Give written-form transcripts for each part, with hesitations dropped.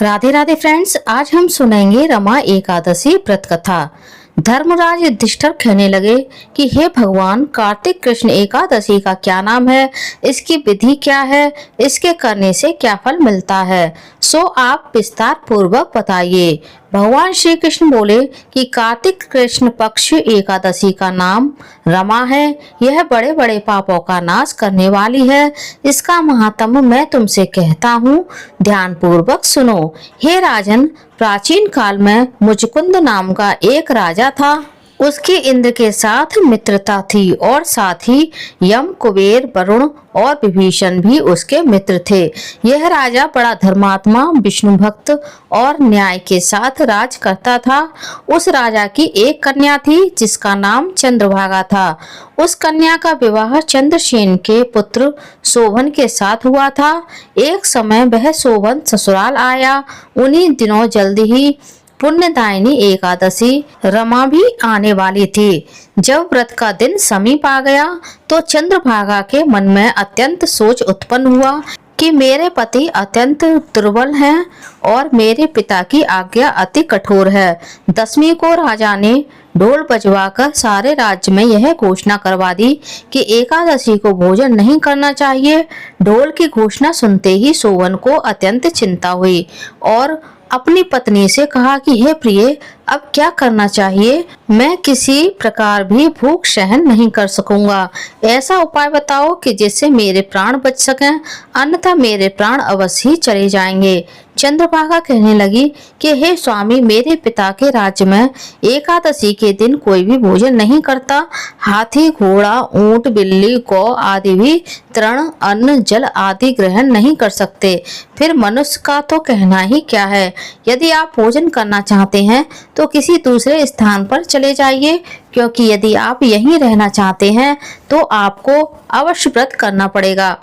Radhe Radhe friends, आज हम सुनेंगे रमा एकादशी व्रत कथा। धर्मराज युधिष्ठिर कहने लगे कि हे भगवान, कार्तिक कृष्ण एकादशी का क्या नाम है, इसकी विधि क्या है, इसके करने से क्या फल मिलता है, सो आप विस्तार पूर्वक बताइए। भगवान श्री कृष्ण बोले कि कार्तिक कृष्ण पक्ष एकादशी का नाम रमा है। यह बड़े बड़े पापों का नाश करने वाली है। इसका महात्म्य मैं तुमसे कहता हूँ, ध्यान पूर्वक सुनो। हे राजन, प्राचीन काल में मुचकुंद नाम का एक राजा था। उसकी इंद्र के साथ मित्रता थी और साथ ही यम, कुबेर, वरुण और विभीषण भी उसके मित्र थे। यह राजा बड़ा धर्मात्मा, विष्णु भक्त और न्याय के साथ राज करता था। उस राजा की एक कन्या थी जिसका नाम चंद्रभागा था। उस कन्या का विवाह चंद्रसेन के पुत्र शोभन के साथ हुआ था। एक समय वह शोभन ससुराल आया। उन्हीं दिनों जल्दी ही पुण्यदायिनी एकादशी रमा भी आने वाली थी। जब व्रत का दिन समीप आ गया तो चंद्रभागा के मन में अत्यंत सोच उत्पन्न हुआ कि मेरे पति अत्यंत दुर्बल हैं और मेरे पिता की आज्ञा अति कठोर है। दसवीं को राजा ने ढोल बजवाकर सारे राज्य में यह घोषणा करवा दी कि एकादशी को भोजन नहीं करना चाहिए। ढोल की घोषणा सुनते ही शोभन को अत्यंत चिंता हुई और अपनी पत्नी से कहा कि हे प्रिय, अब क्या करना चाहिए? मैं किसी प्रकार भी भूख सहन नहीं कर सकूंगा। ऐसा उपाय बताओ कि जिससे मेरे प्राण बच सकें, अन्यथा मेरे प्राण अवश्य ही चले जाएंगे। चंद्रभागा कहने लगी कि हे स्वामी, मेरे पिता के राज्य में एकादशी के दिन कोई भी भोजन नहीं करता। हाथी, घोड़ा, ऊंट, बिल्ली, गौ आदि भी तृण, अन्न, जल आदि ग्रहण नहीं कर सकते। फिर मनुष्य का तो कहना ही क्या है। यदि आप भोजन करना चाहते हैं तो किसी दूसरे स्थान पर चले जाइए, क्योंकि यदि आप यहीं रहना चाहते हैं तो आपको अवश्य व्रत करना पड़ेगा।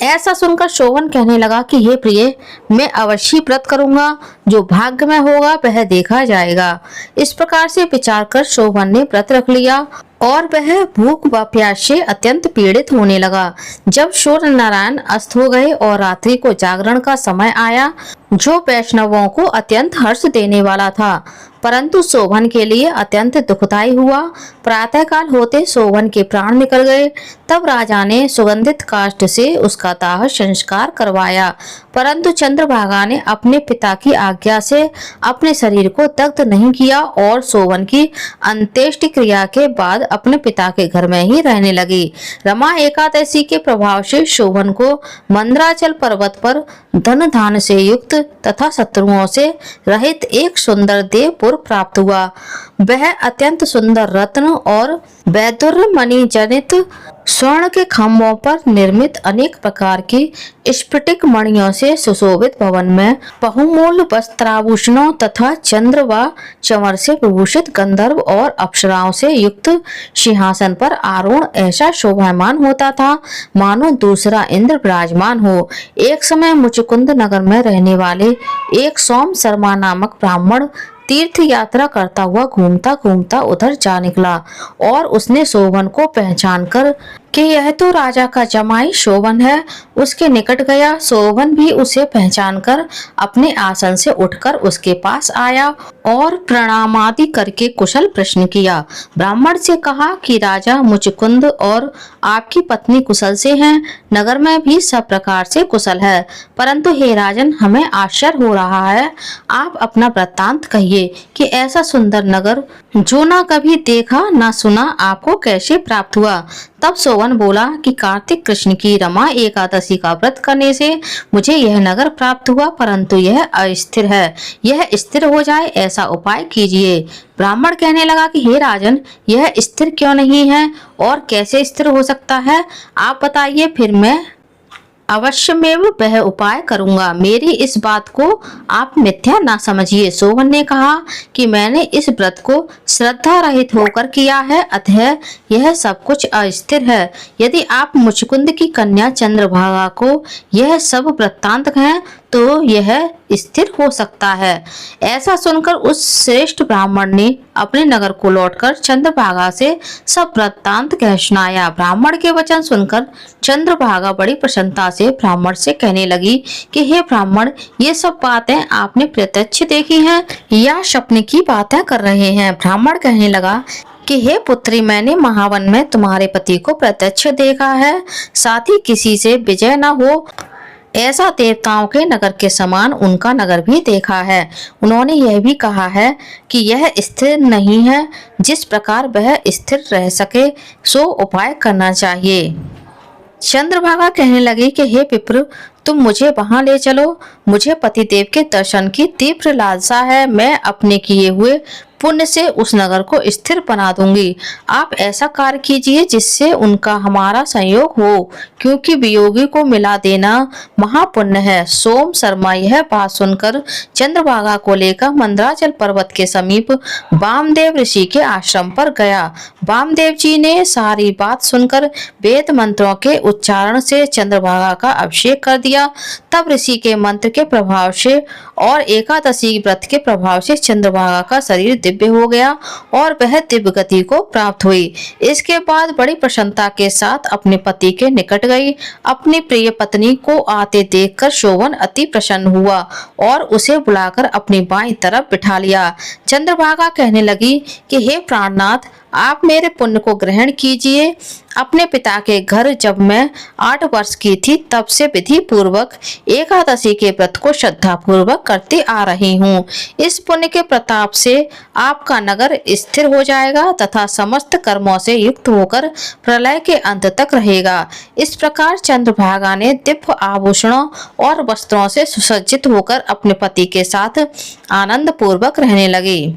ऐसा सुनकर शोभन कहने लगा कि हे प्रिय, मैं अवश्य व्रत करूंगा। जो भाग्य में होगा वह देखा जाएगा। इस प्रकार से विचार कर शोभन ने व्रत रख लिया और वह भूख व प्यास से अत्यंत पीड़ित होने लगा। जब सूर्य नारायण अस्त हो गए और रात्रि को जागरण का समय आया, जो वैष्णवों को अत्यंत हर्ष देने वाला था, परंतु शोभन के लिए अत्यंत दुखदायी हुआ। प्रातःकाल होते शोभन के प्राण निकल गए। तब राजा ने सुगंधित काष्ठ से उसका दाह संस्कार करवाया, परंतु चंद्रभागा ने अपने पिता की आज्ञा से अपने शरीर को दग्ध नहीं किया और शोभन की अंत्येष्टि क्रिया के बाद अपने पिता के घर में ही रहने लगी। रमा एकादशी के प्रभाव से शोभन को मंदराचल पर्वत पर धन धान से युक्त तथा शत्रुओं से रहित एक सुंदर देवपुर प्राप्त हुआ। वह अत्यंत सुंदर रत्न और वैदुर्य मणि जनित स्वर्ण के खम्भों पर निर्मित अनेक प्रकार की स्फटिक मणियों से सुशोभित भवन में बहुमूल्य वस्त्राभूषणों तथा चंद्र व चंवर से विभूषित गंधर्व और अप्सराओं से युक्त सिंहासन पर आरूढ़ ऐसा शोभायमान होता था मानो दूसरा इंद्र विराजमान हो। एक समय मुचकुंद नगर में रहने वाले एक सोम शर्मा नामक ब्राह्मण तीर्थ यात्रा करता हुआ घूमता घूमता उधर जा निकला और उसने शोभन को पहचान कर कि यह तो राजा का जमाई शोभन है, उसके निकट गया। शोभन भी उसे पहचान कर अपने आसन से उठकर उसके पास आया और प्रणाम आदि करके कुशल प्रश्न किया। ब्राह्मण से कहा कि राजा मुचकुंद और आपकी पत्नी कुशल से हैं। नगर में भी सब प्रकार से कुशल है, परंतु हे राजन, हमें आश्चर्य हो रहा है। आप अपना वृत्तांत कहिए कि ऐसा सुंदर नगर जो ना कभी देखा ना सुना आपको कैसे प्राप्त हुआ। तब शोभन बोला कि कार्तिक कृष्ण की रमा एकादशी का व्रत करने से मुझे यह नगर प्राप्त हुआ, परंतु यह अस्थिर है। यह स्थिर हो जाए ऐसा उपाय कीजिए। ब्राह्मण कहने लगा कि हे राजन, यह स्थिर क्यों नहीं है और कैसे स्थिर हो सकता है, आप बताइए, फिर मैं अवश्यमेव वह उपाय करूंगा। मेरी इस बात को आप मिथ्या ना समझिए। शोभन ने कहा कि मैंने इस व्रत को श्रद्धा रहित होकर किया है, अतः यह सब कुछ अस्थिर है। यदि आप मुचकुंद की कन्या चंद्रभागा को यह सब वृत्तांत कहें तो यह स्थिर हो सकता है। ऐसा सुनकर उस श्रेष्ठ ब्राह्मण ने अपने नगर को लौटकर चंद्रभागा से सब वृत्तांत कह सुनाया। ब्राह्मण के वचन सुनकर चंद्रभागा बड़ी प्रसन्नता से ब्राह्मण से कहने लगी कि हे ब्राह्मण, ये सब बातें आपने प्रत्यक्ष देखी हैं या सपने की बातें कर रहे हैं? ब्राह्मण कहने लगा कि हे पुत्री, मैंने महावन में तुम्हारे पति को प्रत्यक्ष देखा है, साथ ही किसी से विजय न हो ऐसा देवताओं के नगर के समान उनका नगर भी देखा है। उन्होंने यह भी कहा है कि यह स्थिर नहीं है, जिस प्रकार वह स्थिर रह सके सो उपाय करना चाहिए। चंद्रभागा कहने लगी कि हे विप्र, तुम मुझे वहां ले चलो, मुझे पतिदेव के दर्शन की तीव्र लालसा है। मैं अपने किए हुए पुण्य से उस नगर को स्थिर बना दूंगी। आप ऐसा कार्य कीजिए जिससे उनका हमारा संयोग हो, क्योंकि वियोगी को मिला देना महापुण्य है। सोम शर्मा यह बात सुनकर चंद्रभागा को लेकर मंदराचल पर्वत के समीप वामदेव ऋषि के आश्रम पर गया। वामदेव जी ने सारी बात सुनकर वेद मंत्रों के उच्चारण से चंद्रभागा का अभिषेक कर दिया। तब ऋषि के मंत्र के प्रभाव से और एकादशी व्रत के प्रभाव से चंद्रभागा का शरीर दिव्य हो गया और वह दिव्य गति को प्राप्त हुई। इसके बाद बड़ी प्रसन्नता के साथ अपने पति के निकट गई। अपनी प्रिय पत्नी को आते देखकर शोभन अति प्रसन्न हुआ और उसे बुलाकर अपनी बाईं तरफ बिठा लिया। चंद्रभागा कहने लगी कि हे प्राणनाथ, आप मेरे पुण्य को ग्रहण कीजिए। अपने पिता के घर जब मैं 8 वर्ष की थी तब से विधि पूर्वक एकादशी के व्रत को श्रद्धा पूर्वक करती आ रही हूँ। इस पुण्य के प्रताप से आपका नगर स्थिर हो जाएगा तथा समस्त कर्मों से युक्त होकर प्रलय के अंत तक रहेगा। इस प्रकार चंद्रभागा ने दिव्य आभूषणों और वस्त्रों से सुसज्जित होकर अपने पति के साथ आनंद पूर्वक रहने लगी।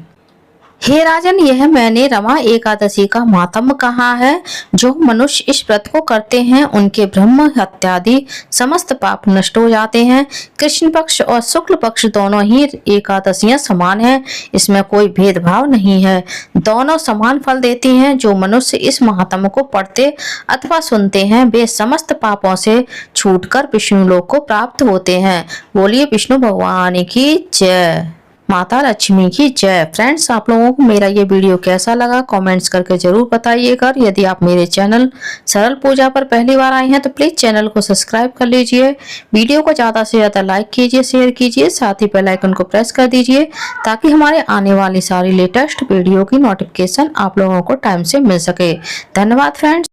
हे राजन, यह मैंने रमा एकादशी का मातम कहा है। जो मनुष्य इस व्रत को करते हैं उनके ब्रह्म हत्यादि समस्त पाप नष्ट हो जाते हैं। कृष्ण पक्ष और शुक्ल पक्ष दोनों ही एकादशियां समान हैं, इसमें कोई भेदभाव नहीं है, दोनों समान फल देती हैं। जो मनुष्य इस महात्म को पढ़ते अथवा सुनते हैं वे समस्त पापों से छूटकर विष्णु लोक को प्राप्त होते हैं। बोलिए विष्णु भगवान की जय, माता लक्ष्मी की जय। फ्रेंड्स, आप लोगों को मेरा ये वीडियो कैसा लगा कमेंट्स करके जरूर बताइएगा। यदि आप मेरे चैनल सरल पूजा पर पहली बार आए हैं तो प्लीज चैनल को सब्सक्राइब कर लीजिए। वीडियो को ज्यादा से ज्यादा लाइक कीजिए, शेयर कीजिए, साथ ही बेल आइकन को प्रेस कर दीजिए ताकि हमारे आने वाली सारी लेटेस्ट वीडियो की नोटिफिकेशन आप लोगों को टाइम से मिल सके। धन्यवाद फ्रेंड्स।